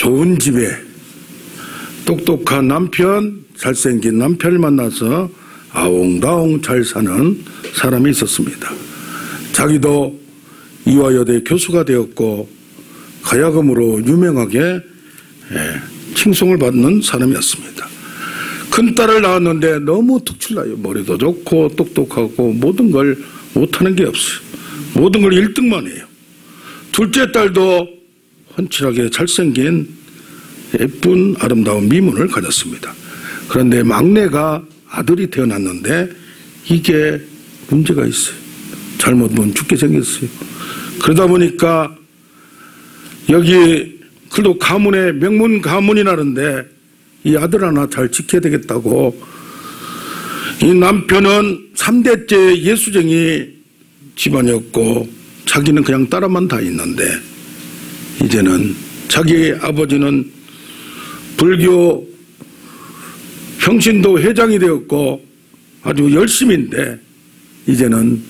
좋은 집에 똑똑한 남편, 잘생긴 남편을 만나서 아웅다웅 잘 사는 사람이 있었습니다. 자기도 이화여대 교수가 되었고 가야금으로 유명하게 칭송을 받는 사람이었습니다. 큰딸을 낳았는데 너무 특출나요. 머리도 좋고 똑똑하고 모든 걸 못하는 게 없어요. 모든 걸 1등만 해요. 둘째 딸도 훤칠하게 잘생긴 예쁜 아름다운 미모를 가졌습니다. 그런데 막내가 아들이 태어났는데 이게 문제가 있어요. 잘못 보면 죽게 생겼어요. 그러다 보니까 여기 그래도 가문에 명문 가문이 나는데 이 아들 하나 잘 지켜야 되겠다고 이 남편은 3대째 예수쟁이 집안이었고 자기는 그냥 따라만 다 있는데 이제는 자기 아버지는 불교 평신도 회장이 되었고 아주 열심인데 이제는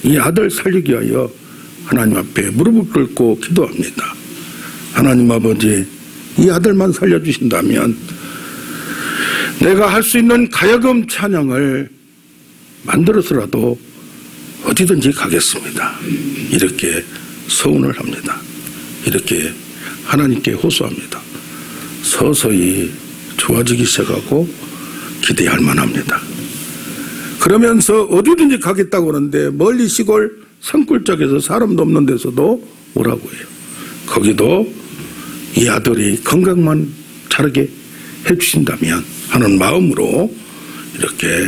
이 아들 살리기 위하여 하나님 앞에 무릎을 꿇고 기도합니다. 하나님 아버지, 이 아들만 살려주신다면 내가 할 수 있는 가야금 찬양을 만들어서라도 어디든지 가겠습니다. 이렇게 서운을 합니다. 이렇게 하나님께 호소합니다. 서서히 좋아지기 시작하고 기대할 만합니다. 그러면서 어디든지 가겠다고 하는데 멀리 시골 산골짜기에서 사람도 없는 데서도 오라고 해요. 거기도 이 아들이 건강만 자라게 해주신다면 하는 마음으로 이렇게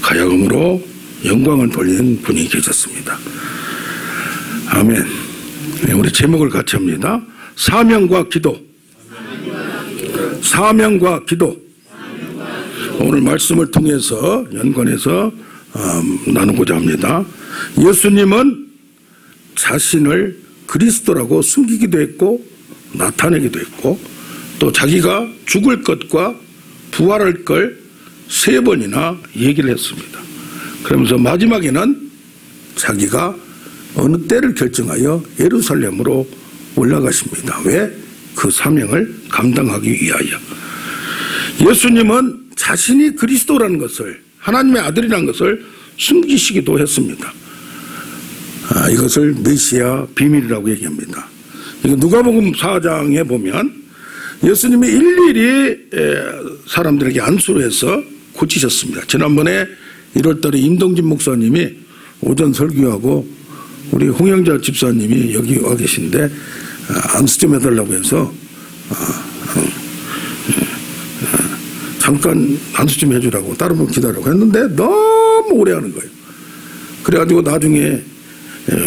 가야금으로 영광을 돌리는 분이 계셨습니다. 아멘. 우리 제목을 같이 합니다. 사명과 기도. 사명과 기도. 오늘 말씀을 통해서 연관해서 나누고자 합니다. 예수님은 자신을 그리스도라고 숨기기도 했고 나타내기도 했고 또 자기가 죽을 것과 부활할 걸 3번이나 얘기를 했습니다. 그러면서 마지막에는 자기가 어느 때를 결정하여 예루살렘으로 올라가십니다. 왜? 그 사명을 감당하기 위하여. 예수님은 자신이 그리스도라는 것을, 하나님의 아들이라는 것을 숨기시기도 했습니다. 이것을 메시아 비밀이라고 얘기합니다. 누가복음 4장에 보면 예수님이 일일이 사람들에게 안수를 해서 고치셨습니다. 지난번에 1월달에 임동진 목사님이 오전 설교하고 우리 홍영자 집사님이 여기 와 계신데 안수 좀 해달라고 해서 잠깐 안수 좀 해주라고 다른 분 기다리라고 했는데 너무 오래 하는 거예요. 그래가지고 나중에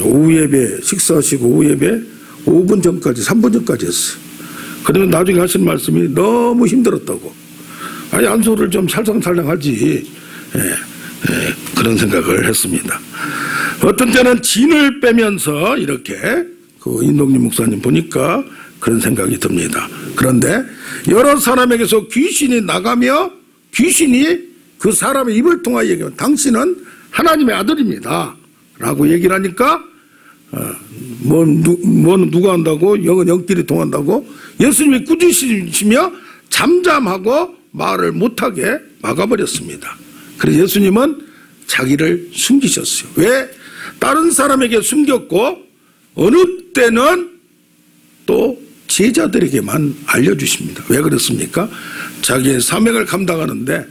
오후 예배 식사하시고 오후 예배 5분 전까지 3분 전까지 했어요. 그러면 나중에 하신 말씀이 너무 힘들었다고. 아니 안수를 좀 살랑살랑 하지. 그런 생각을 했습니다. 어떤 때는 진을 빼면서 이렇게 그 인동진 목사님 보니까 그런 생각이 듭니다. 그런데 여러 사람에게서 귀신이 나가며 귀신이 그 사람의 입을 통하여 얘기하면 당신은 하나님의 아들입니다 라고 얘기를 하니까 뭐는 누가 한다고? 영은 영끼리 통한다고? 예수님이 꾸짖으시며 잠잠하고 말을 못하게 막아버렸습니다. 그래서 예수님은 자기를 숨기셨어요. 왜? 다른 사람에게 숨겼고 어느 때는 또 제자들에게만 알려주십니다. 왜 그렇습니까? 자기의 사명을 감당하는데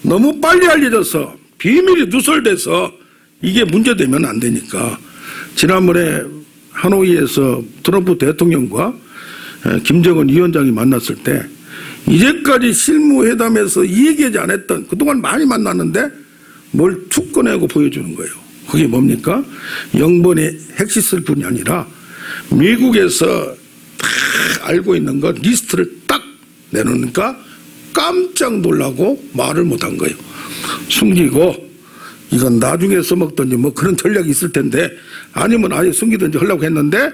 너무 빨리 알려져서 비밀이 누설돼서 이게 문제되면 안 되니까 지난번에 하노이에서 트럼프 대통령과 김정은 위원장이 만났을 때 이제까지 실무회담에서 이 얘기하지 않았던 그동안 많이 만났는데 뭘 툭 꺼내고 보여주는 거예요. 그게 뭡니까? 영번의 핵시설 뿐이 아니라 미국에서 다 알고 있는 것 리스트를 딱 내놓으니까 깜짝 놀라고 말을 못한 거예요. 숨기고 이건 나중에 써먹든지 뭐 그런 전략이 있을 텐데 아니면 아예 숨기든지 하려고 했는데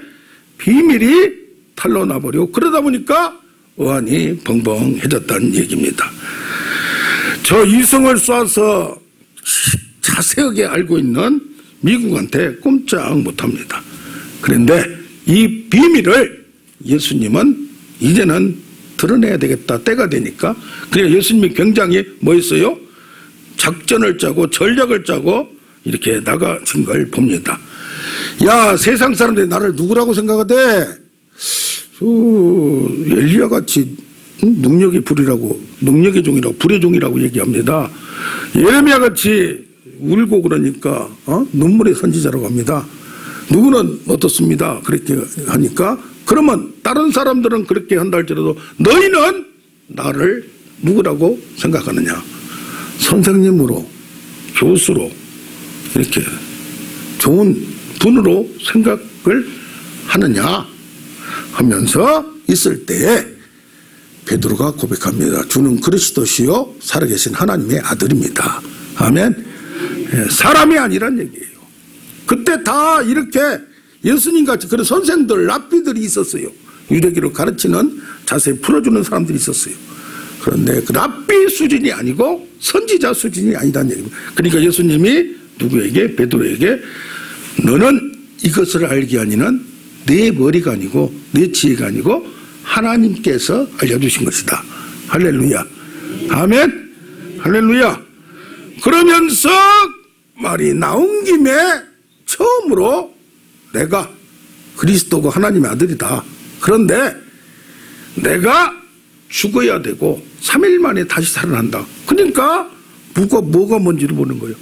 비밀이 탄로나버리고 그러다 보니까 어안이 벙벙해졌다는 얘기입니다. 저 이성을 쏴서 자세하게 알고 있는 미국한테 꼼짝 못합니다. 그런데 이 비밀을 예수님은 이제는 드러내야 되겠다. 때가 되니까. 그래서 예수님이 굉장히 뭐 했어요? 작전을 짜고 전략을 짜고 이렇게 나가신 걸 봅니다. 야, 세상 사람들이 나를 누구라고 생각하대? 엘리야 같이 능력의 불이라고, 능력의 종이라고, 불의 종이라고 얘기합니다. 예레미야 같이 울고 그러니까 눈물의 선지자라고 합니다. 누구는 어떻습니다. 그렇게 하니까 그러면 다른 사람들은 그렇게 한다 할지라도 너희는 나를 누구라고 생각하느냐? 선생님으로, 교수로, 이렇게 좋은 분으로 생각을 하느냐 하면서 있을 때에 베드로가 고백합니다. 주는 그리스도시요 살아계신 하나님의 아들입니다. 아멘. 사람이 아니란 얘기예요. 그때 다 이렇게 예수님같이 그런 선생들, 랍비들이 있었어요. 유대기를 가르치는, 자세히 풀어주는 사람들이 있었어요. 그런데 그 랍비 수준이 아니고 선지자 수준이 아니라는 얘기입니다. 그러니까 예수님이 누구에게? 베드로에게 너는 이것을 알게 하니는 내 머리가 아니고 내 지혜가 아니고 하나님께서 알려주신 것이다. 할렐루야. 아멘. 할렐루야. 그러면서 말이 나온 김에 처음으로 내가 그리스도고 하나님의 아들이다. 그런데 내가 죽어야 되고 3일 만에 다시 살아난다. 그러니까 뭐가 뭔지를 보는 거예요.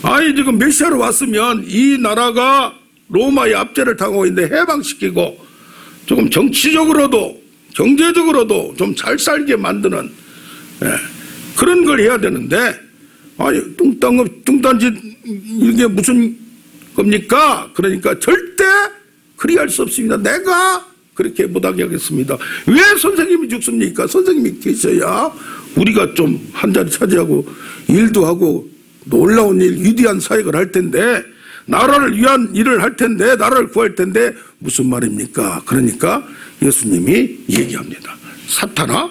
아니 지금 메시아로 왔으면 이 나라가 로마의 압제를 당하고 있는데 해방시키고 조금 정치적으로도 경제적으로도 좀 잘 살게 만드는 그런 걸 해야 되는데 아니 뚱딴짓 이게 무슨 겁니까? 그러니까 절대 그리할 수 없습니다. 내가 그렇게 못하게 하겠습니다. 왜 선생님이 죽습니까? 선생님이 계셔야 우리가 좀 한 자리 차지하고 일도 하고 놀라운 일, 위대한 사역을 할 텐데 나라를 위한 일을 할 텐데 나라를 구할 텐데 무슨 말입니까? 그러니까 예수님이 얘기합니다. 사탄아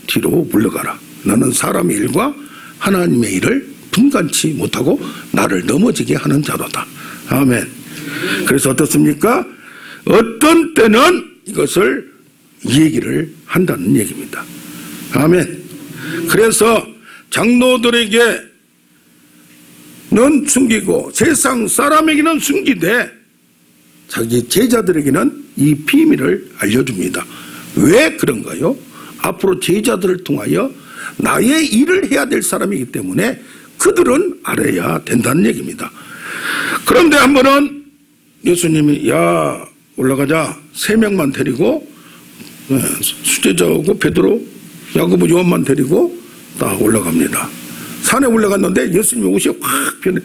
뒤로 물러가라. 너는 사람의 일과 하나님의 일을 분간치 못하고 나를 넘어지게 하는 자로다. 아멘. 그래서 어떻습니까? 어떤 때는 이것을 얘기를 한다는 얘기입니다. 아멘. 그래서 장로들에게는 숨기고 세상 사람에게는 숨기되 자기 제자들에게는 이 비밀을 알려줍니다. 왜 그런가요? 앞으로 제자들을 통하여 나의 일을 해야 될 사람이기 때문에 그들은 알아야 된다는 얘기입니다. 그런데 한 번은 예수님이 야 올라가자 3명만 데리고 수제자하고 베드로 야고보 요한만 데리고 딱 올라갑니다. 산에 올라갔는데 예수님의 옷이 확 변해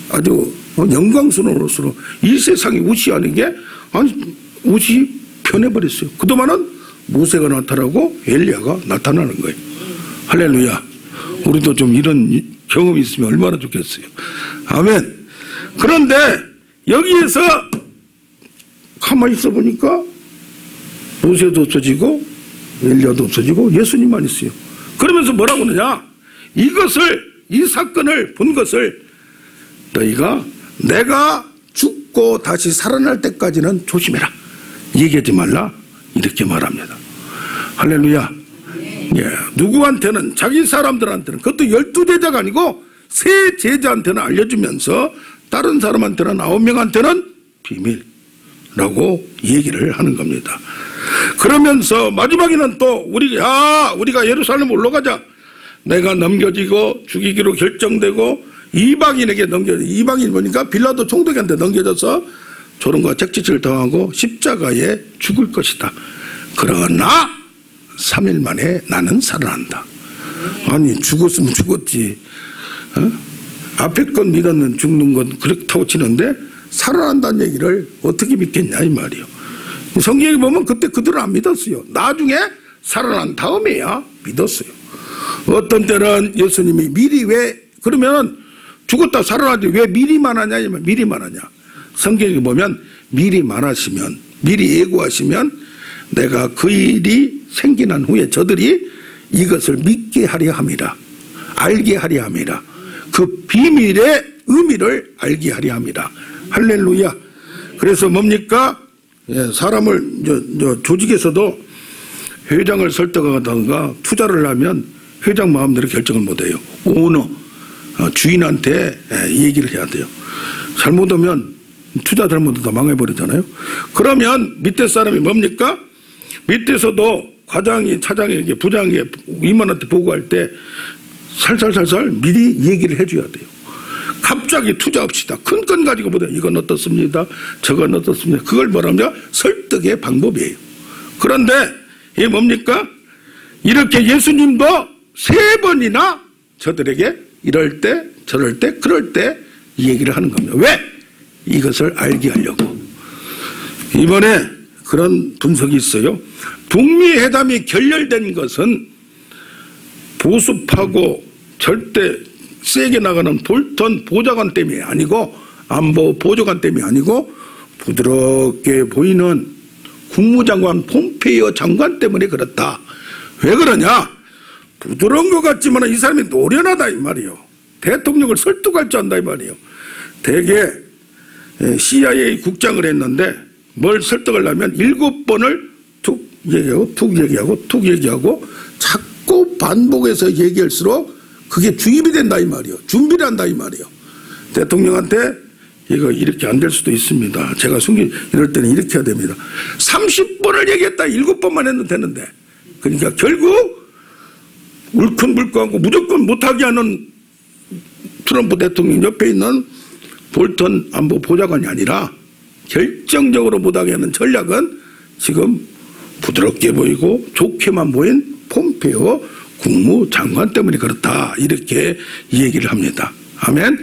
아주 영광스러운 옷으로 이 세상에 옷이 아닌 게 아니 옷이 변해버렸어요. 그동안은 모세가 나타나고 엘리야가 나타나는 거예요. 할렐루야. 우리도 좀 이런 경험이 있으면 얼마나 좋겠어요. 아멘. 그런데 여기에서 가만히 있어 보니까 모세도 없어지고 엘리야도 없어지고 예수님만 있어요. 그러면서 뭐라고 하느냐? 이 사건을 본 것을 너희가 내가 죽고 다시 살아날 때까지는 조심해라. 얘기하지 말라. 이렇게 말합니다. 할렐루야. 예, 누구한테는 자기 사람들한테는 그것도 12제자가 아니고 3제자한테는 알려주면서 다른 사람한테는 9명한테는 비밀라고 얘기를 하는 겁니다. 그러면서 마지막에는 또 우리가 예루살렘 올라가자. 내가 넘겨지고 죽이기로 결정되고 이방인에게 이방인 보니까 빌라도 총독한테 넘겨져서 조롱과 책짓을 당하고 십자가에 죽을 것이다. 그러나 3일 만에 나는 살아난다. 아니 죽었으면 죽었지. 앞에 건 믿었는 죽는 건 그렇다고 치는데 살아난다는 얘기를 어떻게 믿겠냐 이 말이요. 성경에 보면 그때 그들은 안 믿었어요. 나중에 살아난 다음에야 믿었어요. 어떤 때는 예수님이 미리 그러면 죽었다 살아나지 왜 미리 말하냐 미리 말하냐. 성경에 보면 미리 말하시면 미리 예고하시면 내가 그 일이 생기난 후에 저들이 이것을 믿게 하려 함이라. 알게 하려 함이라. 그 비밀의 의미를 알게 하려 함이라. 할렐루야. 그래서 뭡니까? 사람을 조직에서도 회장을 설득하다가 투자를 하면 회장 마음대로 결정을 못해요. 오너, 주인한테 얘기를 해야 돼요. 잘못하면 투자 잘못하다 망해버리잖아요. 그러면 밑에 사람이 뭡니까? 밑에서도 과장이 차장에게 부장에게 임원한테 보고할 때 살살살살 미리 얘기를 해줘야 돼요. 갑자기 투자합시다. 큰 건 가지고 보다 이건 어떻습니다. 저건 어떻습니다. 그걸 뭐라냐? 설득의 방법이에요. 그런데 이게 뭡니까? 이렇게 예수님도 3번이나 저들에게 이럴 때 저럴 때 그럴 때 이 얘기를 하는 겁니다. 왜? 이것을 알게 하려고. 이번에 그런 분석이 있어요. 북미 회담이 결렬된 것은 보수파고 절대 세게 나가는 볼턴 보좌관 때문이 아니고 안보 보좌관 때문이 아니고 부드럽게 보이는 국무장관 폼페이오 장관 때문에 그렇다. 왜 그러냐? 부드러운 것 같지만 이 사람이 노련하다 이 말이에요. 대통령을 설득할 줄 안다 이 말이에요. 대개 CIA 국장을 했는데 뭘 설득을 하면 7번을 툭 얘기하고 툭 얘기하고 툭 얘기하고 자꾸 반복해서 얘기할수록 그게 주입이 된다 이 말이에요. 준비를 한다 이 말이에요. 대통령한테 이거 이렇게 안 될 수도 있습니다. 제가 이럴 때는 이렇게 해야 됩니다. 30번을 얘기했다 7번만 해도 되는데 그러니까 결국 울큰불큰하고 무조건 못하게 하는 트럼프 대통령 옆에 있는 볼턴 안보 보좌관이 아니라 결정적으로 못하게 하는 전략은 지금 부드럽게 보이고 좋게만 보인 폼페이오 국무장관 때문에 그렇다 이렇게 얘기를 합니다. 아멘.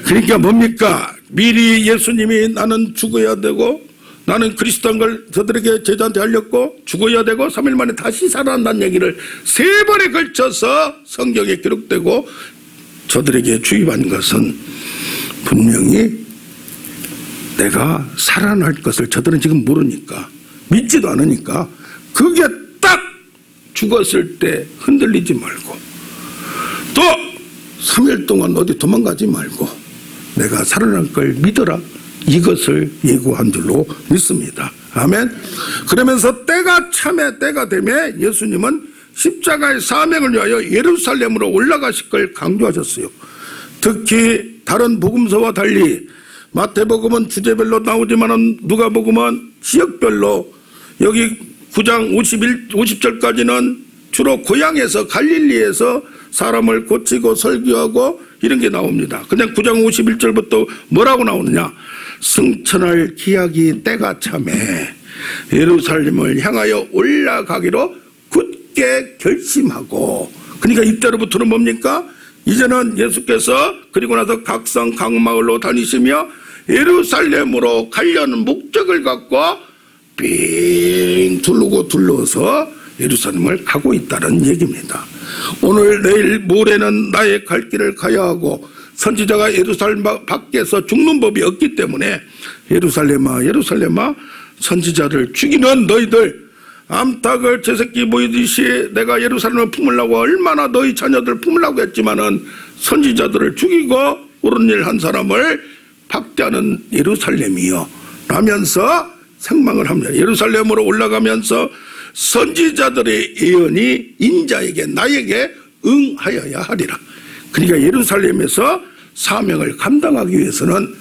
그러니까 뭡니까? 미리 예수님이 나는 죽어야 되고 나는 그리스도인 걸 저들에게 제자한테 알렸고 죽어야 되고 3일 만에 다시 살아난다는 얘기를 3번에 걸쳐서 성경에 기록되고 저들에게 주입한 것은 분명히 내가 살아날 것을 저들은 지금 모르니까 믿지도 않으니까 그게 딱 죽었을 때 흔들리지 말고 또 3일 동안 어디 도망가지 말고 내가 살아날 걸 믿어라 이것을 예고한 줄로 믿습니다. 아멘. 그러면서 때가 참에 때가 되매 예수님은 십자가의 사명을 위하여 예루살렘으로 올라가실 걸 강조하셨어요. 특히 다른 복음서와 달리 마태복음은 주제별로 나오지만 누가복음은 지역별로 여기 9장 50절까지는 주로 고향에서 갈릴리에서 사람을 고치고 설교하고 이런 게 나옵니다. 그냥 9장 51절부터 뭐라고 나오느냐? 승천할 기약이 때가 참에 예루살렘을 향하여 올라가기로 굳게 결심하고 그러니까 이때로부터는 뭡니까? 이제는 예수께서 그리고 나서 각성 각마을로 다니시며 예루살렘으로 가려는 목적을 갖고 빙 둘러서 예루살렘을 가고 있다는 얘기입니다. 오늘 내일 모레는 나의 갈 길을 가야 하고 선지자가 예루살렘 밖에서 죽는 법이 없기 때문에 예루살렘아 예루살렘아 선지자를 죽이는 너희들 암탉을 제새끼 보이듯이 내가 예루살렘을 품으려고 얼마나 너희 자녀들 품으려고 했지만은 선지자들을 죽이고 옳은 일 한 사람을 박대하는 예루살렘이요 라면서 생망을 합니다. 예루살렘으로 올라가면서 선지자들의 예언이 인자에게 나에게 응하여야 하리라. 그러니까 예루살렘에서 사명을 감당하기 위해서는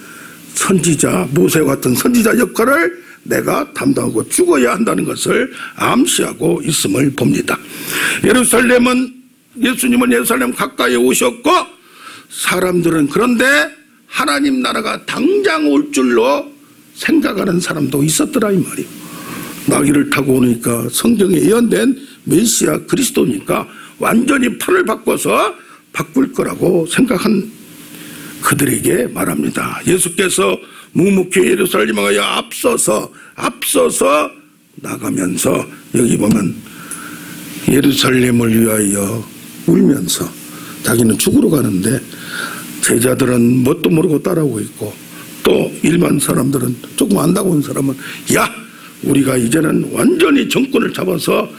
선지자 모세와 같은 선지자 역할을 내가 담당하고 죽어야 한다는 것을 암시하고 있음을 봅니다. 예수님은 예루살렘 가까이 오셨고 사람들은 그런데 하나님 나라가 당장 올 줄로 생각하는 사람도 있었더라 이 말이에요. 나귀를 타고 오니까 성경에 예언된 메시아 그리스도니까 완전히 판을 바꿔서 바꿀 거라고 생각한 그들에게 말합니다. 예수께서 묵묵히 예루살렘에 가여 앞서서 나가면서 여기 보면 예루살렘을 위하여 울면서 자기는 죽으러 가는데 제자들은 뭣도 모르고 따라오고 있고 또 일반 사람들은 조금 안다고 온 사람은 야 우리가 이제는 완전히 정권을 잡아서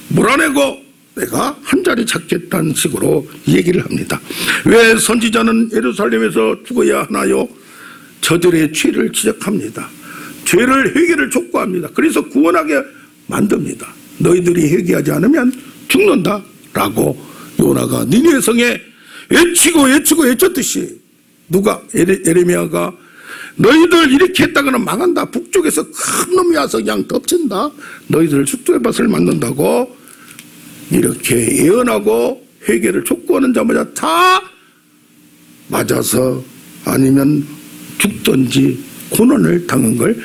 몰아내고 내가 한 자리 찾겠다는 식으로 얘기를 합니다. 왜 선지자는 예루살렘에서 죽어야 하나요? 저들의 죄를 지적합니다. 죄를 회개를 촉구합니다. 그래서 구원하게 만듭니다. 너희들이 회개하지 않으면 죽는다 라고 요나가 니느웨 성에 외쳤듯이 누가 에레미야가 너희들 이렇게 했다가는 망한다. 북쪽에서 큰 놈이 와서 그냥 덮친다. 너희들 숫의 밭을 만든다고 이렇게 예언하고 회개를 촉구하는 자마다 다 맞아서 아니면 죽든지 고난을 당한 걸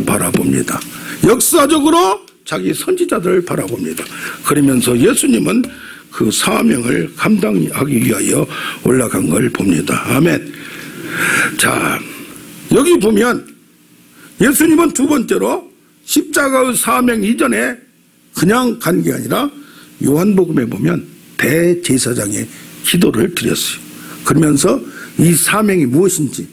바라봅니다. 역사적으로 자기 선지자들을 바라봅니다. 그러면서 예수님은 그 사명을 감당하기 위하여 올라간 걸 봅니다. 아멘. 자, 여기 보면 예수님은 두 번째로 십자가의 사명 이전에 그냥 간 게 아니라 요한복음에 보면 대제사장의 기도를 드렸어요. 그러면서 이 사명이 무엇인지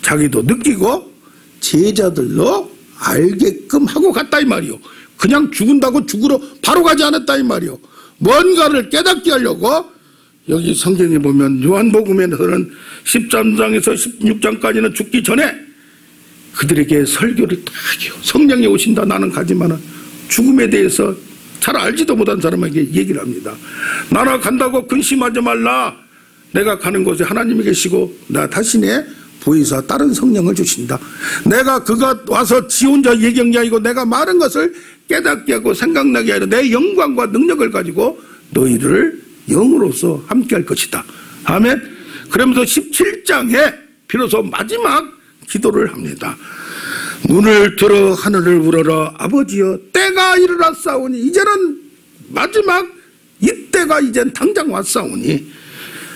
자기도 느끼고 제자들로 알게끔 하고 갔다 이 말이요. 그냥 죽은다고 죽으러 바로 가지 않았다 이 말이요. 뭔가를 깨닫게 하려고 여기 성경에 보면 요한복음에서는 13장에서 16장까지는 죽기 전에 그들에게 설교를 딱 해요. 성령이 오신다. 나는 가지만은 죽음에 대해서 잘 알지도 못한 사람에게 얘기를 합니다. 나나 간다고 근심하지 말라. 내가 가는 곳에 하나님이 계시고 나 대신에 보이사 다른 성령을 주신다. 내가 그가 와서 지 혼자 얘기한 게 아니고 내가 말한 것을 깨닫게 하고 생각나게 하려 내 영광과 능력을 가지고 너희를 영으로서 함께 할 것이다. 아멘. 그러면서 17장에 비로소 마지막 기도를 합니다. 눈을 들어 하늘을 우러러 아버지여 때가 이르렀사오니 이제는 마지막 이때가 이젠 당장 왔사오니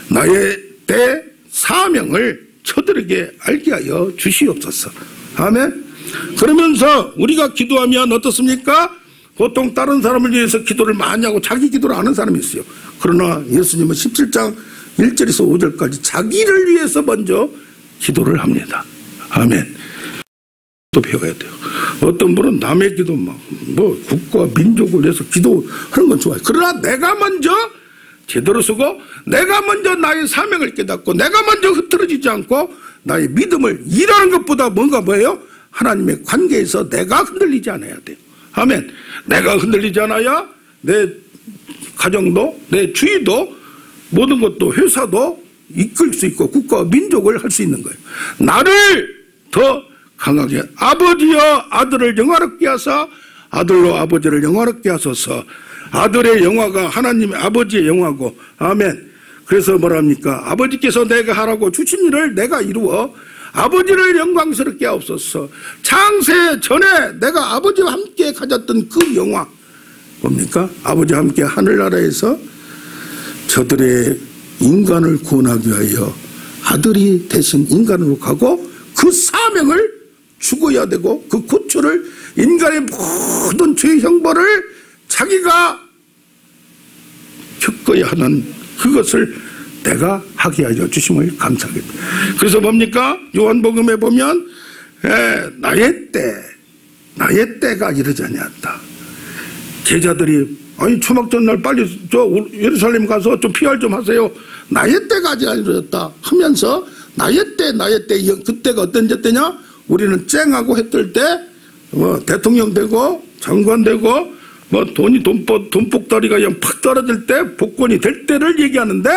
나의 때 사명을 저들에게 알게 하여 주시옵소서. 아멘. 그러면서 우리가 기도하면 어떻습니까? 보통 다른 사람을 위해서 기도를 많이 하고 자기 기도를 하는 사람이 있어요. 그러나 예수님은 17장 1절에서 5절까지 자기를 위해서 먼저 기도를 합니다. 아멘. 또 배워야 돼요. 어떤 분은 남의 기도 뭐 국가 민족을 위해서 기도하는 건 좋아요. 그러나 내가 먼저 제대로 쓰고 내가 먼저 나의 사명을 깨닫고 내가 먼저 흐트러지지 않고 나의 믿음을 일하는 것보다 뭐예요? 하나님의 관계에서 내가 흔들리지 않아야 돼요. 아멘. 내가 흔들리지 않아야 내 가정도 내 주위도 모든 것도 회사도 이끌 수 있고 국가와 민족을 할 수 있는 거예요. 나를 더 강하게 아버지여 아들을 영화롭게 하사 아들로 아버지를 영화롭게 하소서. 아들의 영화가 하나님의 아버지의 영화고 아멘. 그래서 뭐랍니까? 아버지께서 내가 하라고 주신 일을 내가 이루어 아버지를 영광스럽게 하옵소서. 창세 전에 내가 아버지와 함께 가졌던 그 영화 뭡니까? 아버지와 함께 하늘나라에서 저들의 인간을 구원하기 위하여 아들이 대신 인간으로 가고 그 사명을 죽어야 되고 그 고초를 인간의 모든 죄의 형벌을 자기가 겪어야 하는 그것을 내가 하게 하여 주심을 감사합니다. 그래서 뭡니까? 요한복음에 보면 나의 때가 이르지 아니하였다. 제자들이 아니 초막 전날 빨리 저 예루살렘 가서 좀 PR 좀 하세요. 나의 때가 아직 안 이르렀다 하면서 나의 때 그때가 어떤 때냐? 우리는 쨍하고 했을 때 뭐 대통령 되고 장관 되고 뭐 돈복다리가 그냥 팍 떨어질 때 복권이 될 때를 얘기하는데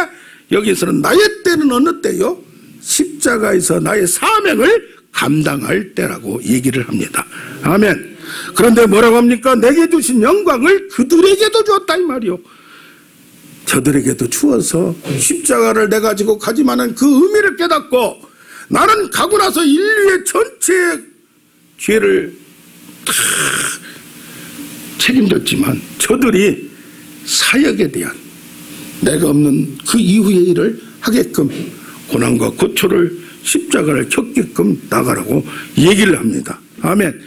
여기서는 나의 때는 어느 때요? 십자가에서 나의 사명을 감당할 때라고 얘기를 합니다. 아멘. 그런데 뭐라고 합니까? 내게 주신 영광을 그들에게도 주었다 이 말이요. 저들에게도 주어서 십자가를 내가 지고 가지만은 그 의미를 깨닫고 나는 가고 나서 인류의 전체의 죄를 다 책임졌지만 저들이 사역에 대한 내가 없는 그 이후의 일을 하게끔 고난과 고초를 십자가를 겪게끔 나가라고 얘기를 합니다. 아멘.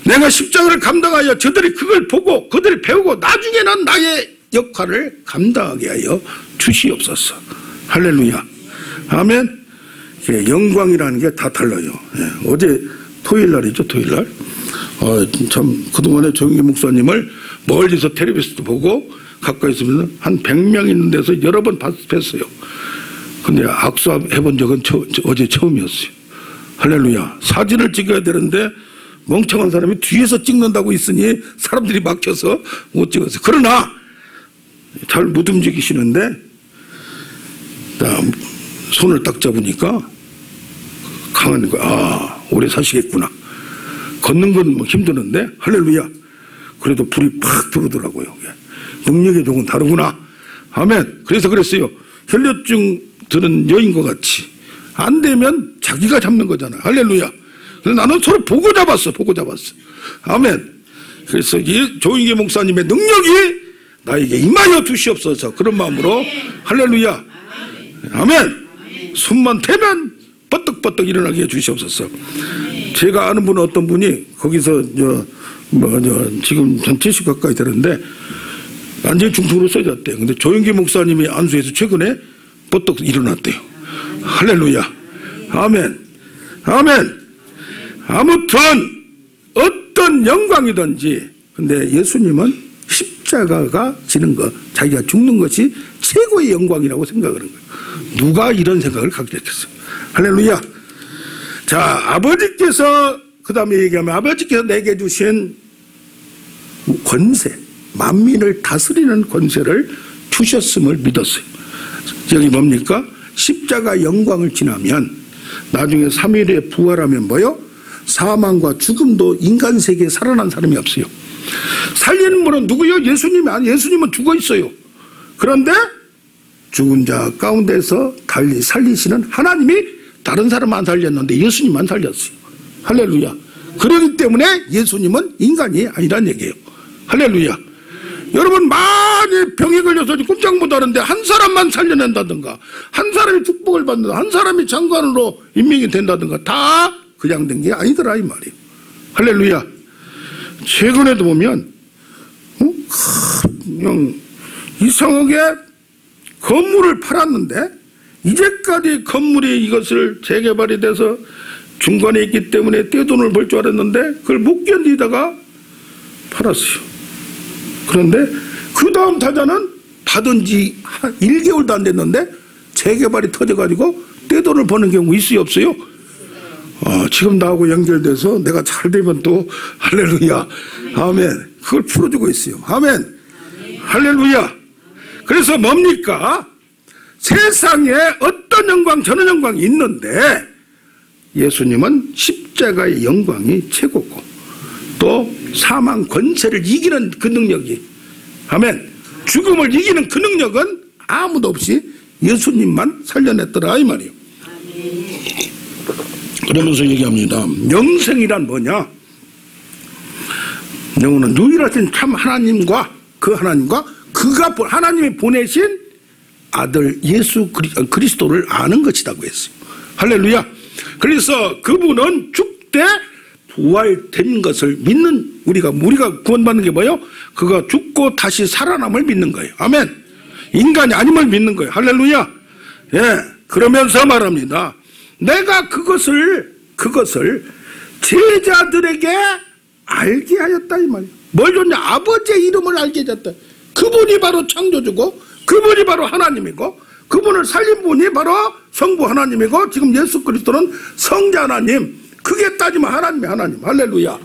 내가 십자가를 감당하여 저들이 그걸 보고 그들이 배우고 나중에는 나의 역할을 감당하게 하여 주시옵소서. 할렐루야. 아멘. 영광이라는 게 다 달라요. 어제 토요일날이죠. 토요일날. 참 그동안에 조영기 목사님을 멀리서 텔레비전도 보고 가까이 있으면 한 100명 있는 데서 여러 번 뵀어요. 근데 악수해본 적은 어제 처음이었어요. 할렐루야. 사진을 찍어야 되는데 멍청한 사람이 뒤에서 찍는다고 있으니 사람들이 막혀서 못 찍었어요. 그러나 잘 못 움직이시는데 손을 딱 잡으니까 강한 거야. 아, 오래 사시겠구나. 걷는 건 뭐 힘드는데 할렐루야. 그래도 불이 팍 들어오더라고요. 능력의 종은 다르구나. 아멘. 그래서 그랬어요. 혈뇨증 드는 여인과 같이 안 되면 자기가 잡는 거잖아. 할렐루야. 그래서 나는 서로 보고 잡았어. 아멘. 그래서 이 조인계 목사님의 능력이 나에게 임하여 주시옵소서. 그런 마음으로 할렐루야. 아멘. 숨만 대면 버떡버떡 일어나게 해주시옵소서. 제가 아는 분은 어떤 분이 거기서 지금 한 70 가까이 되는데 완전히 중풍으로 써졌대요. 근데 조인계 목사님이 안수해서 최근에 버떡 일어났대요. 할렐루야. 아멘. 아무튼 어떤 영광이든지, 근데 예수님은 십자가가 지는 것, 자기가 죽는 것이 최고의 영광이라고 생각하는 거예요. 누가 이런 생각을 갖게 됐겠어요. 할렐루야. 자, 아버지께서, 그 다음에 얘기하면 아버지께서 내게 주신 권세, 만민을 다스리는 권세를 주셨음을 믿었어요. 여기 뭡니까? 십자가 영광을 지나면 나중에 3일에 부활하면 뭐요? 사망과 죽음도 인간 세계에 살아난 사람이 없어요. 살리는 분은 누구요? 예수님이 아니에요. 예수님은 죽어 있어요. 그런데 죽은 자 가운데서 달리 살리시는 하나님이 다른 사람 안 살렸는데 예수님만 살렸어요. 할렐루야. 그렇기 때문에 예수님은 인간이 아니란 얘기예요. 할렐루야. 여러분, 많이 병에 걸려서 꼼짝 못하는데 한 사람만 살려낸다든가, 한 사람이 축복을 받는다, 한 사람이 장관으로 임명이 된다든가, 다 그냥 된 게 아니더라 이 말이에요. 할렐루야. 최근에도 보면 그냥 이상하게 건물을 팔았는데, 이제까지 건물이 이것을 재개발이 돼서 중간에 있기 때문에 떼돈을 벌 줄 알았는데 그걸 못 견디다가 팔았어요. 그런데 그 다음 타자는 받은 지 1개월도 안 됐는데 재개발이 터져가지고 떼돈을 버는 경우 있어요, 없어요? 지금 나하고 연결돼서 내가 잘 되면 또 할렐루야. 아멘. 그걸 풀어주고 있어요. 아멘. 할렐루야. 그래서 뭡니까? 세상에 어떤 영광, 저런 영광이 있는데 예수님은 십자가의 영광이 최고고, 또 사망 권세를 이기는 그 능력이, 아멘, 죽음을 이기는 그 능력은 아무도 없이 예수님만 살려냈더라 이 말이에요. 그러면서 얘기합니다. 영생이란 뭐냐? 영혼은 유일하신 참 하나님과 그가 하나님이 보내신 아들 예수 그리스도를 아는 것이라고 했어요. 할렐루야. 그래서 그분은 죽되 부활된 것을 믿는, 우리가 구원받는 게 뭐예요? 그가 죽고 다시 살아남을 믿는 거예요. 아멘. 인간이 아님을 믿는 거예요. 할렐루야. 예. 그러면서 말합니다. 내가 그것을 제자들에게 알게 하였다 이 말이에요. 뭘 줬냐? 아버지의 이름을 알게 해줬다. 그분이 바로 창조주고, 그분이 바로 하나님이고, 그분을 살린 분이 바로 성부 하나님이고, 지금 예수 그리스도는 성자 하나님. 크게 따지면 하나님. 할렐루야.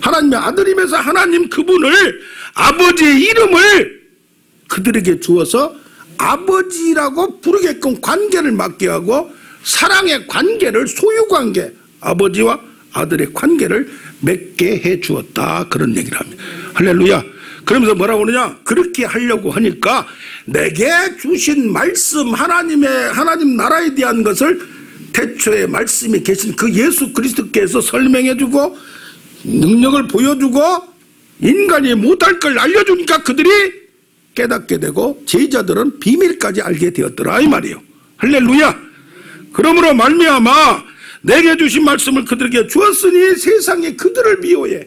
하나님의 아들이면서 하나님 그분을, 아버지의 이름을 그들에게 주어서 아버지라고 부르게끔 관계를 맡게 하고, 사랑의 관계를, 소유관계, 아버지와 아들의 관계를 맺게 해 주었다. 그런 얘기를 합니다. 할렐루야. 그러면서 뭐라고 그러냐? 그렇게 하려고 하니까 내게 주신 말씀, 하나님 나라에 대한 것을 태초에 말씀이 계신 그 예수 그리스도께서 설명해 주고 능력을 보여주고 인간이 못할 걸 알려주니까 그들이 깨닫게 되고 제자들은 비밀까지 알게 되었더라 이 말이에요. 할렐루야. 그러므로 말미암아 내게 주신 말씀을 그들에게 주었으니 세상이 그들을 미워해.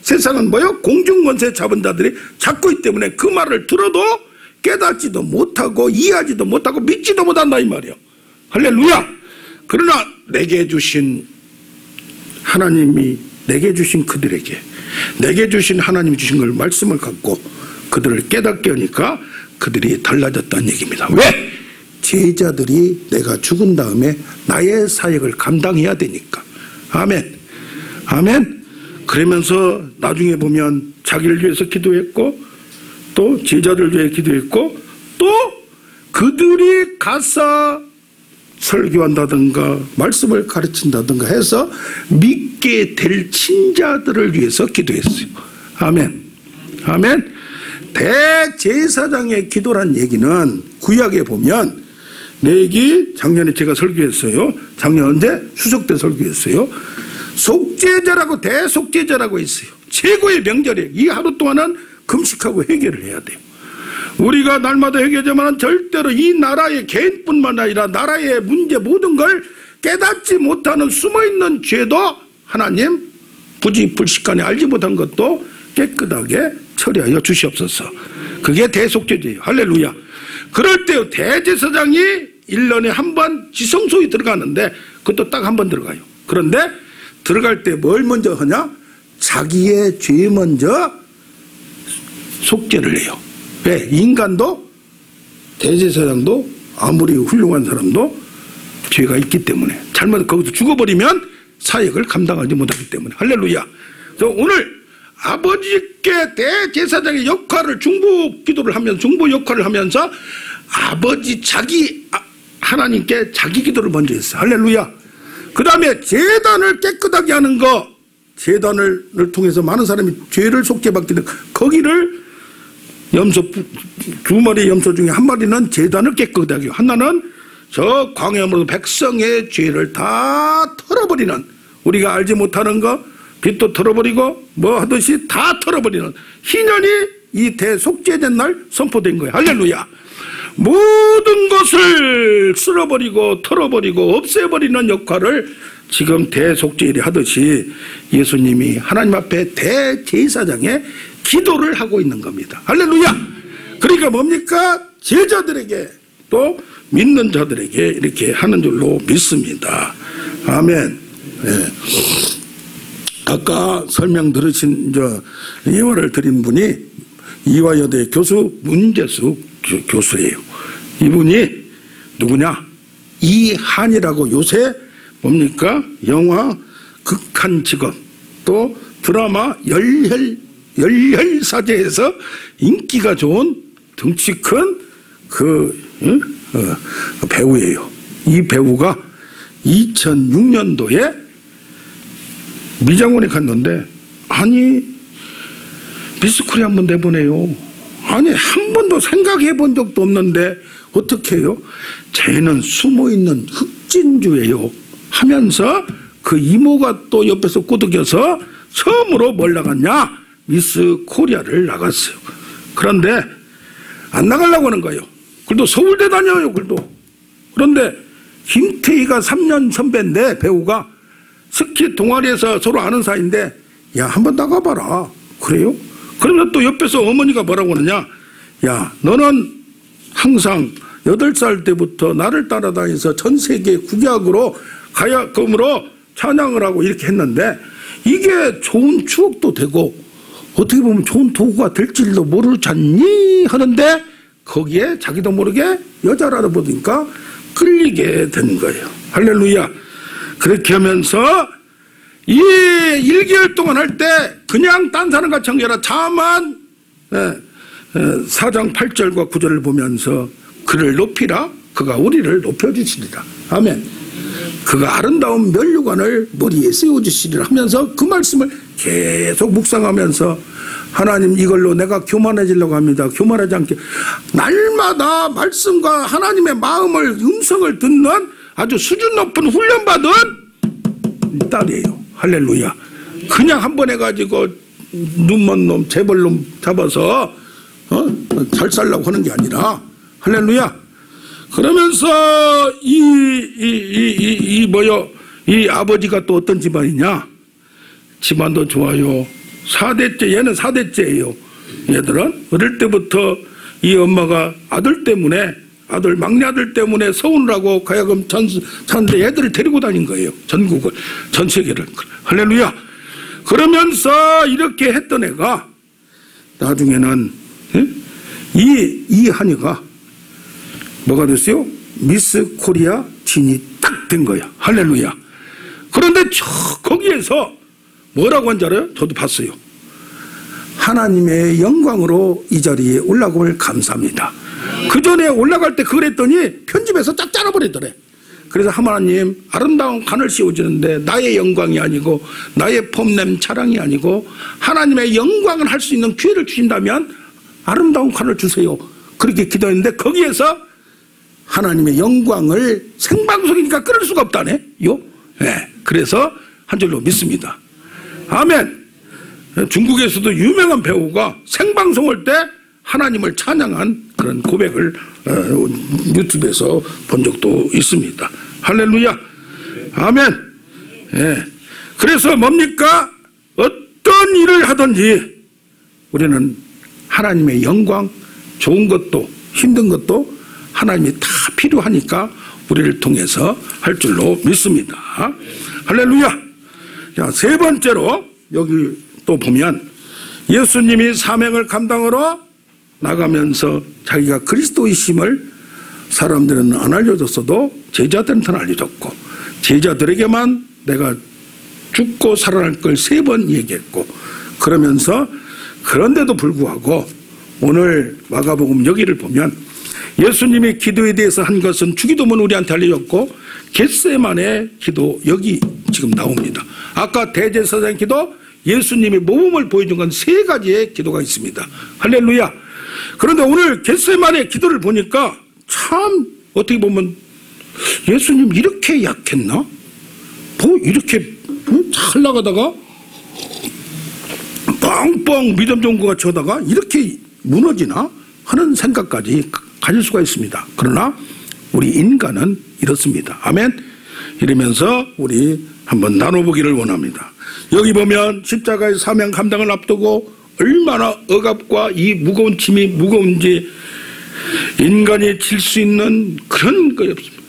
세상은 뭐요? 공중권세 잡은 자들이 잡고 있기 때문에 그 말을 들어도 깨닫지도 못하고 이해하지도 못하고 믿지도 못한다 이 말이에요. 할렐루야. 그러나 내게 주신 하나님이 내게 주신 그들에게, 내게 주신 하나님이 주신 걸 말씀을 갖고 그들을 깨닫게 하니까 그들이 달라졌다는 얘기입니다. 왜? 제자들이 내가 죽은 다음에 나의 사역을 감당해야 되니까. 아멘. 아멘. 그러면서 나중에 보면 자기를 위해서 기도했고 또 제자들 위해 기도했고 또 그들이 가서 설교한다든가 말씀을 가르친다든가 해서 믿게 될 친자들을 위해서 기도했어요. 아멘. 아멘. 대제사장의 기도란 얘기는 구약에 보면 내기 작년에 제가 설교했어요. 작년 언제? 추석 때 설교했어요. 속죄제라고 대속죄제라고 있어요. 최고의 명절이에요. 이 하루 동안은 금식하고 회개를 해야 돼요. 우리가 날마다 회개하지만 절대로 이 나라의 개인뿐만 아니라 나라의 문제 모든 걸 깨닫지 못하는 숨어있는 죄도 하나님 부지불식간에 알지 못한 것도 깨끗하게 처리하여 주시옵소서. 그게 대속죄제예요. 할렐루야. 그럴 때 대제사장이 1년에 한 번 지성소에 들어가는데 그것도 딱 한 번 들어가요. 그런데 들어갈 때 뭘 먼저 하냐? 자기의 죄 먼저 속죄를 해요. 왜? 인간도 대제사장도 아무리 훌륭한 사람도 죄가 있기 때문에 잘못 거기서 죽어버리면 사역을 감당하지 못하기 때문에. 할렐루야. 그래서 오늘 아버지께 대제사장의 역할을 중보 기도를 하면서 중보 역할을 하면서 아버지 하나님께 자기 기도를 먼저 했어요. 할렐루야. 그 다음에 제단을 깨끗하게 하는 거, 제단을 통해서 많은 사람이 죄를 속죄받기는 거기를 염소 두 마리의 염소 중에 한 마리는 제단을 깨끗하게 하고 하나는 저 광야물로 백성의 죄를 다 털어버리는, 우리가 알지 못하는 거 빚도 털어버리고 뭐 하듯이 다 털어버리는 희년이 이 대속죄된 날 선포된 거예요. 할렐루야. 모든 것을 쓸어버리고 털어버리고 없애버리는 역할을 지금 대속죄일이 하듯이 예수님이 하나님 앞에 대제사장의 기도를 하고 있는 겁니다. 할렐루야. 그러니까 뭡니까? 제자들에게 또 믿는 자들에게 이렇게 하는 줄로 믿습니다. 아멘. 네. 아까 설명 들으신 예화를 드린 분이 이화여대 교수 문재수 교수예요. 이분이 누구냐? 이한이라고 요새 뭡니까? 영화 극한직업 또 드라마 열혈사제에서 인기가 좋은 덩치 큰 배우예요. 이 배우가 2006년도에 미장원에 갔는데 아니 미스코리아 한번 내보내요. 아니 한 번도 생각해 본 적도 없는데 어떻게 해요? 쟤는 숨어있는 흑진주예요 하면서 그 이모가 또 옆에서 꼬드겨서 처음으로 뭘 나갔냐? 미스 코리아를 나갔어요. 그런데 안 나가려고 하는 거예요. 그래도 서울대 다녀요. 그런데 김태희가 3년 선배인데 배우가 스키 동아리에서 서로 아는 사이인데 야 한번 나가봐라. 그래요? 그러면 또 옆에서 어머니가 뭐라고 하느냐? 야 너는 항상 8살 때부터 나를 따라다니면서 전 세계 국악으로 가야금으로 찬양을 하고 이렇게 했는데 이게 좋은 추억도 되고 어떻게 보면 좋은 도구가 될지도 모르잖니 하는데 거기에 자기도 모르게 여자를 알아보니까 끌리게 된 거예요. 할렐루야. 그렇게 하면서 이 1개월 동안 할 때 그냥 딴 사람 같이 한 게 아니라 자만 4장 8절과 9절을 보면서 그를 높이라 그가 우리를 높여주시리라. 아멘. 그가 아름다운 면류관을 머리에 세워주시리라 하면서 그 말씀을 계속 묵상하면서 하나님 이걸로 내가 교만해지려고 합니다. 교만하지 않게 날마다 말씀과 하나님의 마음을 음성을 듣는 아주 수준 높은 훈련받은 딸이에요. 할렐루야. 그냥 한 번 해가지고 눈먼 놈 재벌놈 잡아서 잘 살려고 하는 게 아니라 할렐루야. 그러면서 이 아버지가 또 어떤 집안이냐? 집안도 좋아요. 4대째, 얘는 4대째예요. 얘들은 어릴 때부터 이 엄마가 막내 아들 때문에 서운을 하고 가야금 찾는데 애들을 데리고 다닌 거예요. 전국을, 전 세계를. 할렐루야. 그러면서 이렇게 했던 애가 나중에는 이 한이가 뭐가 됐어요? 미스 코리아 진이 딱 된 거야. 할렐루야. 그런데 거기에서 뭐라고 한 줄 알아요? 저도 봤어요. 하나님의 영광으로 이 자리에 올라감을 감사합니다. 그 전에 올라갈 때 그랬더니 편집해서 딱 잘라버리더래. 그래서 하나님 아름다운 관을 씌워주는데 나의 영광이 아니고 나의 폼냄 자랑이 아니고 하나님의 영광을 할 수 있는 기회를 주신다면 아름다운 관을 주세요. 그렇게 기도했는데 거기에서 하나님의 영광을 생방송이니까 끊을 수가 없다네. 네. 그래서 한 줄로 믿습니다. 아멘. 중국에서도 유명한 배우가 생방송할 때 하나님을 찬양한 그런 고백을 유튜브에서 본 적도 있습니다. 할렐루야. 아멘. 예. 그래서 뭡니까? 어떤 일을 하든지 우리는 하나님의 영광, 좋은 것도 힘든 것도 하나님이 다 필요하니까 우리를 통해서 할 줄로 믿습니다. 할렐루야. 자, 세 번째로 여기 또 보면 예수님이 사명을 감당하러 나가면서 자기가 그리스도이심을 사람들은 안 알려줬어도 제자들한테는 알려줬고 제자들에게만 내가 죽고 살아날 걸 3번 얘기했고 그러면서 그런데도 불구하고 오늘 마가복음 여기를 보면 예수님이 기도에 대해서 한 것은 주기도문 우리한테 알려줬고 겟세마네 기도 여기 지금 나옵니다. 아까 대제사장 기도 예수님이 모범을 보여준 건 3가지의 기도가 있습니다. 할렐루야. 그런데 오늘 겟세마네 기도를 보니까 참 어떻게 보면 예수님 이렇게 약했나? 이렇게 잘 나가다가 뻥뻥 믿음 좋은 것 같이 하다가 이렇게 무너지나 하는 생각까지 가질 수가 있습니다. 그러나 우리 인간은 이렇습니다. 아멘. 이러면서 우리 한번 나눠보기를 원합니다. 여기 보면 십자가의 사명 감당을 앞두고 얼마나 억압과 이 무거운 짐이 무거운지 인간이 질 수 있는 그런 거 없습니다.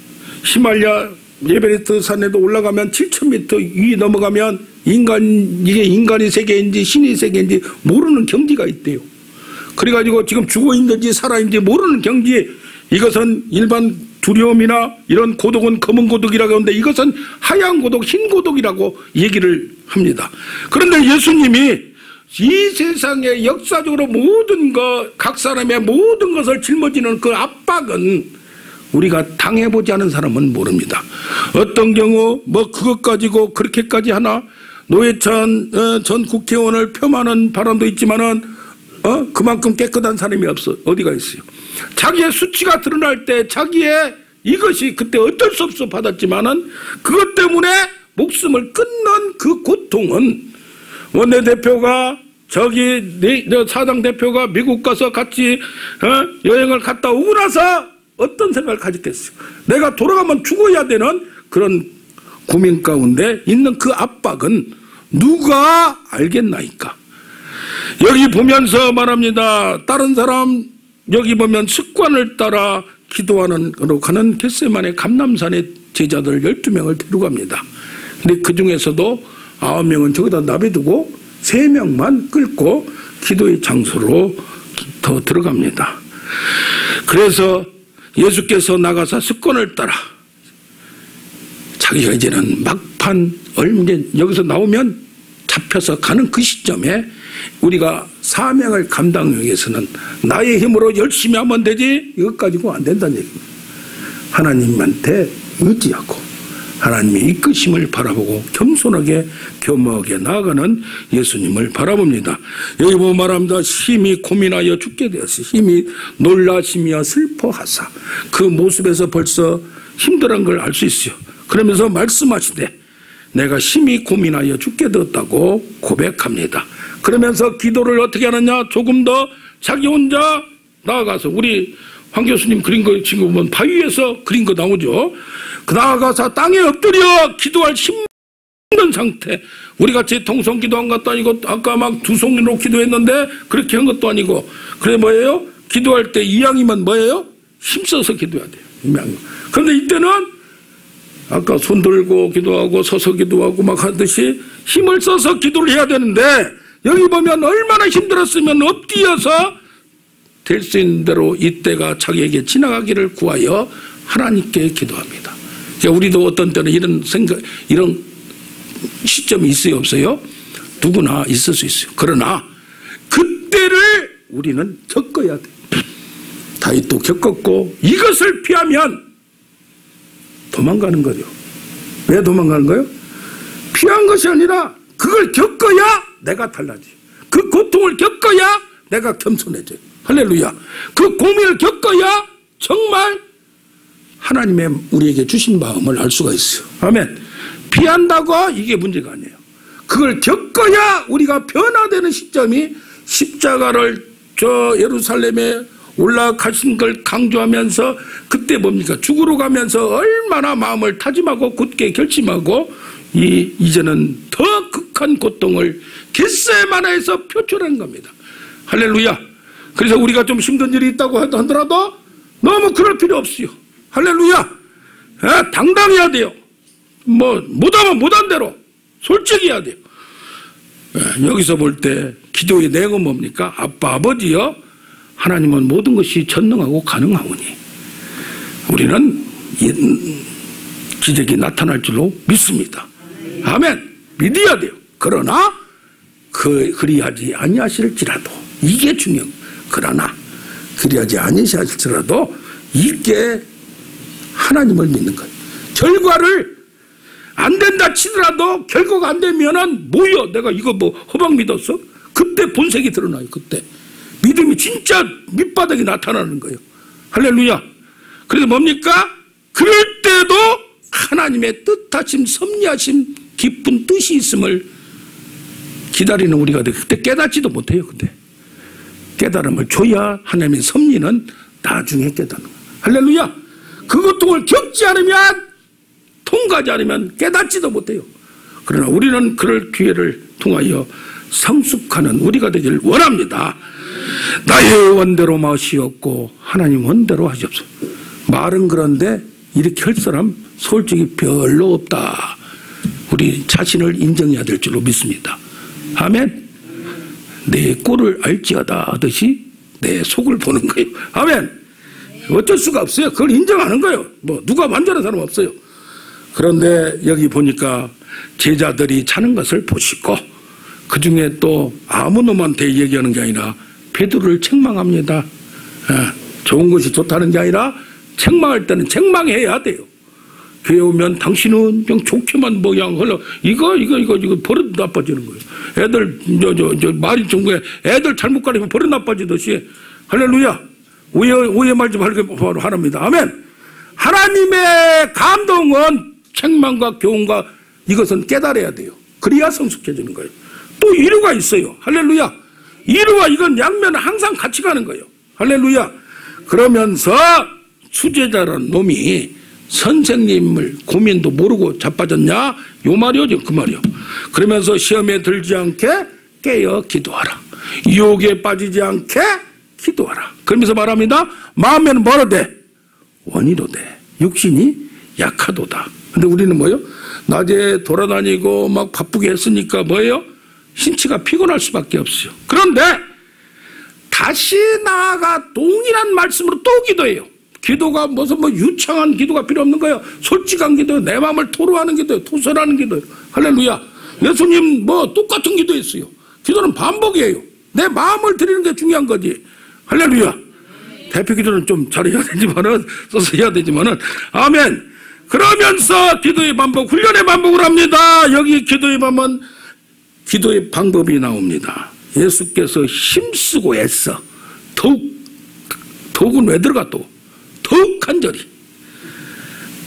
히말라야 에베레스트 산에도 올라가면 7,000m 위 넘어가면 이게 인간의 세계인지 신의 세계인지 모르는 경지가 있대요. 그래가지고 지금 죽어있는지 살아있는지 모르는 경지, 이것은 일반 두려움이나 이런 고독은 검은 고독이라고 하는데 이것은 하얀 고독, 흰 고독이라고 얘기를 합니다. 그런데 예수님이 이 세상에 역사적으로 모든 것, 각 사람의 모든 것을 짊어지는 그 압박은 우리가 당해보지 않은 사람은 모릅니다. 어떤 경우 뭐 그것 가지고 그렇게까지 하나, 노회찬 전 국회의원을 폄하하는 바람도 있지만은 그만큼 깨끗한 사람이 없어. 어디가 있어요. 자기의 수치가 드러날 때 자기의 이것이 그때 어쩔 수 없어 받았지만은 그것 때문에 목숨을 끊는 그 고통은 원내대표가 저기 사당 대표가 미국 가서 같이 여행을 갔다 오고 나서 어떤 생각을 가졌겠어요. 내가 돌아가면 죽어야 되는 그런 고민 가운데 있는 그 압박은 누가 알겠나이까. 여기 보면서 말합니다. 다른 사람 여기 보면 습관을 따라 기도하는 가는 겟세마네 감람산에 제자들 12명을 데려갑니다. 근데 그 중에서도 9명은 저기다 놔두고 3명만 끌고 기도의 장소로 더 들어갑니다. 그래서 예수께서 나가서 습관을 따라 자기가 이제는 막판 여기서 나오면 잡혀서 가는 그 시점에 우리가 사명을 감당하기 위해서는 나의 힘으로 열심히 하면 되지 이것 가지고 안 된다는 얘기입니다. 하나님한테 의지하고 하나님의 이끄심을 바라보고 겸손하게 겸허하게 나아가는 예수님을 바라봅니다. 여기 보면 말합니다. 심히 고민하여 죽게 되었으니 심히 놀라시며 슬퍼하사. 그 모습에서 벌써 힘들은 걸 알 수 있어요. 그러면서 말씀하시되 내가 심히 고민하여 죽게 되었다고 고백합니다. 그러면서 기도를 어떻게 하느냐, 조금 더 자기 혼자 나아가서, 우리 황 교수님 그린 거 지금 보면 바위에서 그린 거 나오죠. 그 나아가서 땅에 엎드려 기도할 힘든 상태. 우리같이 통성 기도한 것도 아니고 아까 막 두 손으로 기도했는데 그렇게 한 것도 아니고. 그래 뭐예요? 기도할 때 이왕이면 뭐예요? 힘써서 기도해야 돼요. 이왕이면. 그런데 이때는 아까 손 들고 기도하고 서서 기도하고 막 하듯이 힘을 써서 기도를 해야 되는데 여기 보면 얼마나 힘들었으면 엎드려서 될 수 있는 대로 이때가 자기에게 지나가기를 구하여 하나님께 기도합니다. 우리도 어떤 때는 이런 생각, 이런 시점이 있어요, 없어요? 누구나 있을 수 있어요. 그러나 그때를 우리는 겪어야 돼. 다윗도 겪었고 이것을 피하면 도망가는 거죠. 왜 도망가는 거예요? 피한 것이 아니라 그걸 겪어야 내가 달라지. 그 고통을 겪어야 내가 겸손해져요. 할렐루야. 그 고민을 겪어야 정말 하나님의 우리에게 주신 마음을 알 수가 있어요. 아멘. 피한다고 이게 문제가 아니에요. 그걸 겪어야 우리가 변화되는 시점이 십자가를 저 예루살렘에 올라가신 걸 강조하면서 그때 뭡니까? 죽으러 가면서 얼마나 마음을 다짐하고 굳게 결심하고 이제는 더 극한 고통을 겟세마네에서 표출한 겁니다. 할렐루야. 그래서 우리가 좀 힘든 일이 있다고 하더라도 너무 그럴 필요 없어요. 할렐루야. 당당해야 돼요. 못하면 못한 대로 솔직히 해야 돼요. 여기서 볼 때 기도의 내용은 뭡니까? 아빠 아버지여, 하나님은 모든 것이 전능하고 가능하오니 우리는 기적이 나타날 줄로 믿습니다. 아멘. 믿어야 돼요. 그러나 그리하지 아니하실지라도 이게 중요해요. 그러나 그리하지 아니하실지라도 이게 하나님을 믿는 거예요. 결과를 안 된다 치더라도 결과가 안 되면은 뭐야, 내가 이거 허방 믿었어? 그때 본색이 드러나요. 그때 믿음이 진짜 밑바닥에 나타나는 거예요. 할렐루야. 그래서 뭡니까? 그럴 때도 하나님의 뜻하심, 섭리하심, 깊은 뜻이 있음을 기다리는 우리가 돼. 그때 깨닫지도 못해요. 그때 깨달음을 줘야 하나님의 섭리는 나중에 깨닫는 거예요. 할렐루야. 그 고통을 겪지 않으면, 통과하지 않으면 깨닫지도 못해요. 그러나 우리는 그럴 기회를 통하여 성숙하는 우리가 되기를 원합니다. 나의 원대로 마시옵고 하나님 원대로 하시옵소서. 말은 그런데 이렇게 할 사람 솔직히 별로 없다. 우리 자신을 인정해야 될 줄로 믿습니다. 아멘. 내 꼴을 알지어다 하듯이 내 속을 보는 거예요. 아멘. 어쩔 수가 없어요. 그걸 인정하는 거예요. 누가 완전한 사람 없어요. 그런데 여기 보니까 제자들이 자는 것을 보시고 그 중에 또 아무 놈한테 얘기하는 게 아니라 베드로를 책망합니다. 좋은 것이 좋다는 게 아니라 책망할 때는 책망해야 돼요. 교회 오면 당신은 그냥 좋게만 흘러 이거 버릇 나빠지는 거예요. 애들 말이 중국에 애들 잘못 가르치면 버릇 나빠지듯이. 할렐루야. 오해 말지 말고 하랍니다. 아멘. 하나님의 감동은 책망과 교훈과 이것은 깨달아야 돼요. 그래야 성숙해지는 거예요. 또 이유가 있어요. 할렐루야. 이유와 이건 양면은 항상 같이 가는 거예요. 할렐루야. 그러면서 수제자라는 놈이 선생님을 고민도 모르고 자빠졌냐? 요 말이요. 그 말이요. 그러면서 시험에 들지 않게 깨어 기도하라. 유혹에 빠지지 않게 기도하라. 그러면서 말합니다. 마음에는 뭐로되? 원이로되. 육신이 약하도다. 근데 우리는 뭐예요? 낮에 돌아다니고 막 바쁘게 했으니까 뭐예요? 신체가 피곤할 수밖에 없어요. 그런데 다시 나아가 동일한 말씀으로 또 기도해요. 기도가 무슨 유창한 기도가 필요 없는 거예요. 솔직한 기도예요. 내 마음을 토로하는 기도예요. 토설하는 기도예요. 할렐루야. 예수님 똑같은 기도했어요. 기도는 반복이에요. 내 마음을 드리는 게 중요한 거지. 할렐루야. 대표 기도는 좀 잘해야 되지만은, 써서 해야 되지만은, 아멘. 그러면서 기도의 반복, 훈련의 반복을 합니다. 여기 기도의 반복은 기도의 방법이 나옵니다. 예수께서 힘쓰고 애써 더욱은 왜 들어가 또 더욱 간절히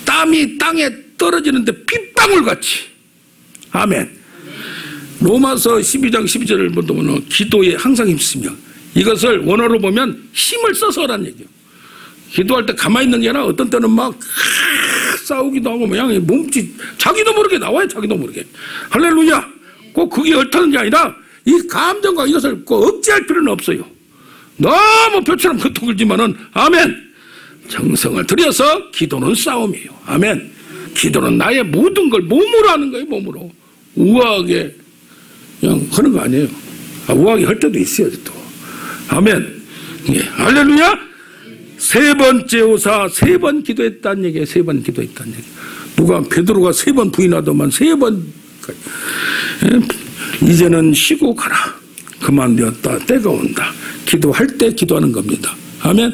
땀이 땅에 떨어지는데 빗방울같이. 아멘. 로마서 12장 12절을 보면 기도에 항상 힘쓰며, 이것을 원어로 보면 힘을 써서 하라는 얘기예요. 기도할 때 가만히 있는 게 아니라 어떤 때는 막 싸우기도 하고 모양이 몸짓 자기도 모르게 나와요. 자기도 모르게. 할렐루야. 꼭 그게 옳다는 게 아니라 이 감정과 이것을 꼭 억제할 필요는 없어요. 너무 표처럼 고통을지만은 아멘. 정성을 들여서 기도는 싸움이에요. 아멘. 기도는 나의 모든 걸 몸으로 하는 거예요. 몸으로. 우아하게 그냥 하는 거 아니에요. 우아하게 할 때도 있어요. 또. 아멘. 예. 할렐루야. 세 번째 오사 3번 기도했다는 얘기예요. 3번 기도했다는 얘기. 누가 베드로가 3번 부인하더만 3번 이제는 쉬고 가라. 그만되었다. 때가 온다. 기도할 때 기도하는 겁니다. 아멘.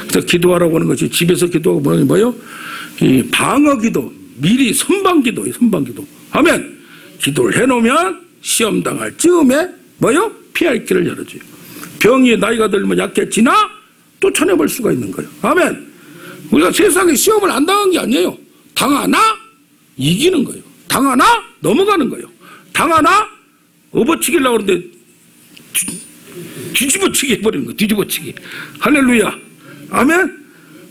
그래서 기도하라고 하는 것이 집에서 기도하고 뭐요? 이 방어 기도, 미리 선방 기도예요. 선방 기도. 아멘. 기도를 해놓으면 시험 당할 즈음에 뭐요? 피할 길을 열어줘요. 병이 나이가 들면 약해지나 또 쳐내볼 수가 있는 거예요. 아멘. 우리가 세상에 시험을 안 당한 게 아니에요. 당하나 이기는 거예요. 당하나 넘어가는 거예요. 당하나 업어치기려고 하는데 뒤집어치기 해버리는 거예요. 뒤집어치기. 할렐루야. 아멘.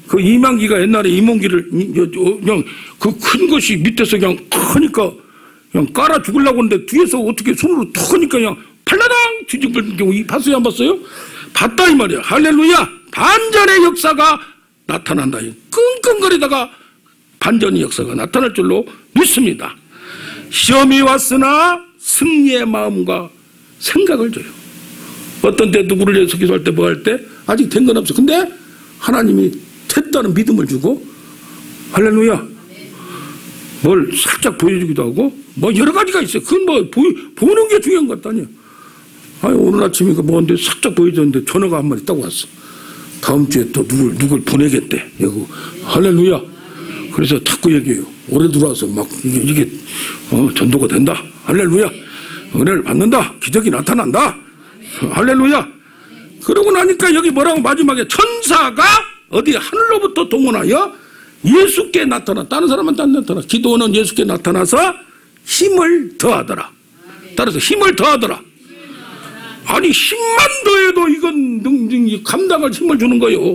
그 이만기가 옛날에 이몽기를 그냥 그 큰 것이 밑에서 그냥 크니까 그냥 깔아 죽으려고 하는데 뒤에서 어떻게 손으로 턱 하니까 그냥 팔라당 뒤집은 경우 봤어요? 안 봤어요? 봤다 이 말이야. 할렐루야. 반전의 역사가 나타난다. 끙끙거리다가 반전의 역사가 나타날 줄로 믿습니다. 시험이 왔으나 승리의 마음과 생각을 줘요. 어떤 때 누구를 위해서 기도할 때 뭐 할 때 아직 된 건 없어. 근데 하나님이 됐다는 믿음을 주고 할렐루야. 뭘 살짝 보여주기도 하고 뭐 여러 가지가 있어요. 그건 뭐 보는 게 중요한 것 아니에요. 아니 오늘 아침에 뭔데 살짝 보여줬는데 전화가 한 마리 따고 왔어. 다음 주에 또 누굴 보내겠대. 여기 할렐루야. 그래서 자꾸 얘기해요. 올해 들어와서 막 이게 전도가 된다. 할렐루야. 은혜를 받는다. 기적이 나타난다. 할렐루야. 그러고 나니까 여기 뭐라고 마지막에 천사가 어디 하늘로부터 동원하여 예수께 나타나. 다른 사람한테 안 나타나. 기도는 예수께 나타나서 힘을 더하더라. 따라서 힘을 더하더라. 아니 힘만 더해도 이건 감당할 힘을 주는 거예요.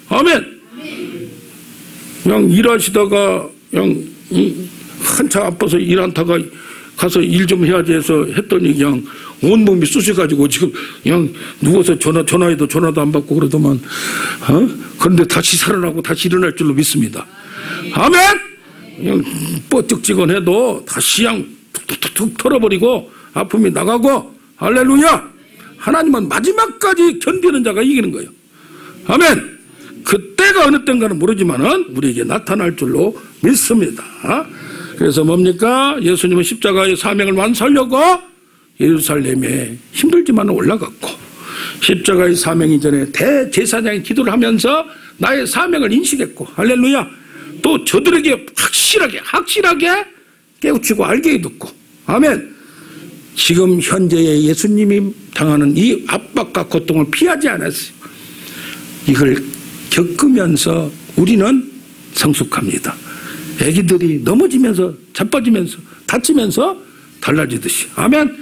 아멘. 그냥 일하시다가 그냥 한참 아파서 일 안타가 가서 일 좀 해야지 해서 했더니 그냥 온몸이 쑤셔가지고 지금 그냥 누워서 전화해도 전화도 안 받고 그러더만 그런데 다시 살아나고 다시 일어날 줄로 믿습니다. 아멘. 그냥 뻐쩍지근해도 다시 그냥 툭툭툭 털어버리고 아픔이 나가고 할렐루야. 하나님은 마지막까지 견디는 자가 이기는 거예요. 아멘. 그때가 어느 때인가는 모르지만은 우리에게 나타날 줄로 믿습니다. 그래서 뭡니까? 예수님은 십자가의 사명을 완수하려고 예루살렘에 힘들지만 올라갔고 십자가의 사명 이전에 대제사장이 기도를 하면서 나의 사명을 인식했고 할렐루야. 또 저들에게 확실하게 깨우치고 알게 해뒀고 아멘. 지금 현재의 예수님이 당하는 이 압박과 고통을 피하지 않았어요. 이걸 겪으면서 우리는 성숙합니다. 애기들이 넘어지면서 자빠지면서 다치면서 달라지듯이 아멘.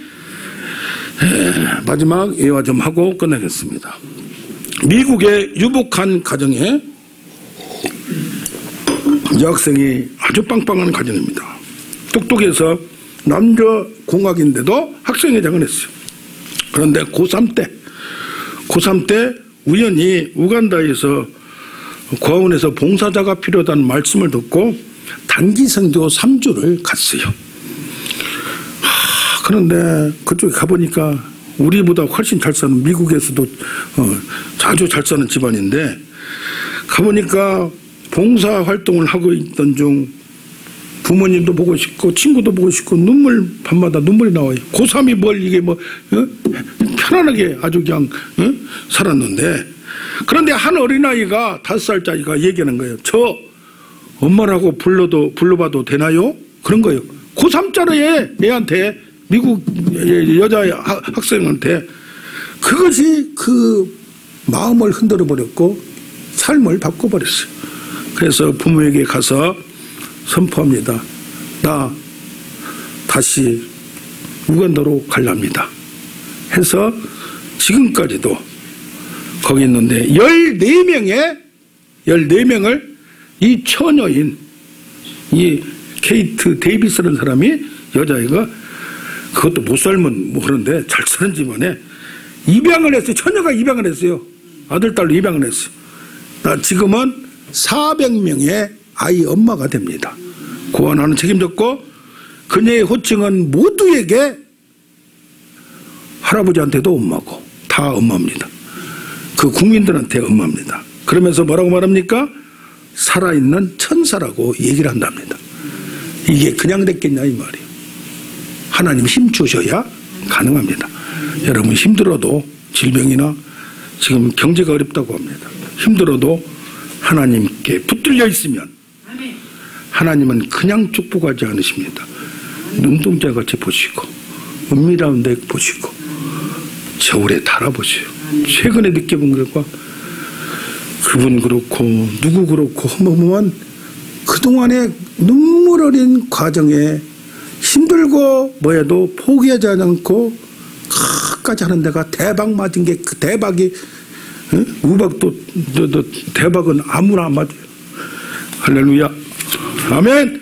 마지막 예화 좀 하고 끝내겠습니다. 미국의 유복한 가정에 여학생이 아주 빵빵한 가정입니다. 똑똑해서 남자 공학인데도 학생회장을 했어요. 그런데 고3 때 우연히 우간다에서 고아원에서 봉사자가 필요하다는 말씀을 듣고 단기 선교 3주를 갔어요. 그런데 그쪽에 가보니까 우리보다 훨씬 잘 사는 미국에서도 아주 잘 사는 집안인데 가보니까 봉사활동을 하고 있던 중 부모님도 보고 싶고 친구도 보고 싶고 밤마다 눈물이 나와요. 고3이 뭘 이게 편안하게 아주 그냥 살았는데 그런데 한 어린아이가 5살짜리가 얘기하는 거예요. 저 엄마라고 불러봐도 되나요? 그런 거예요. 고3짜리 애한테 미국 여자 학생한테 그것이 그 마음을 흔들어 버렸고 삶을 바꿔버렸어요. 그래서 부모에게 가서 선포합니다. 나 다시 우간다로 갈랍니다. 해서 지금까지도 거기 있는데 14명을 이 처녀인 이 케이트 데이비스라는 사람이 여자애가 그것도 못 살면 그런데 잘 사는 집안에 입양을 했어요. 처녀가 입양을 했어요. 아들 딸로 입양을 했어요. 지금은 400명의 아이 엄마가 됩니다. 고아나는 책임졌고 그녀의 호칭은 모두에게 할아버지한테도 엄마고 다 엄마입니다. 그 국민들한테 엄마입니다. 그러면서 뭐라고 말합니까? 살아있는 천사라고 얘기를 한답니다. 이게 그냥 됐겠냐 이 말이에요. 하나님 힘 주셔야 가능합니다. 여러분 힘들어도 질병이나 지금 경제가 어렵다고 합니다. 힘들어도 하나님께 붙들려 있으면 하나님은 그냥 축복하지 않으십니다. 눈동자같이 보시고 은밀한 데 보시고 저울에 달아보세요. 최근에 느껴본 결과 그분 그렇고 누구 그렇고 허무한 그동안의 눈물 어린 과정에 힘들고 뭐해도 포기하지 않고 끝까지 하는 데가 대박 맞은 게 그 대박이 우박도 대박은 아무나 안 맞아요. 할렐루야. 아멘.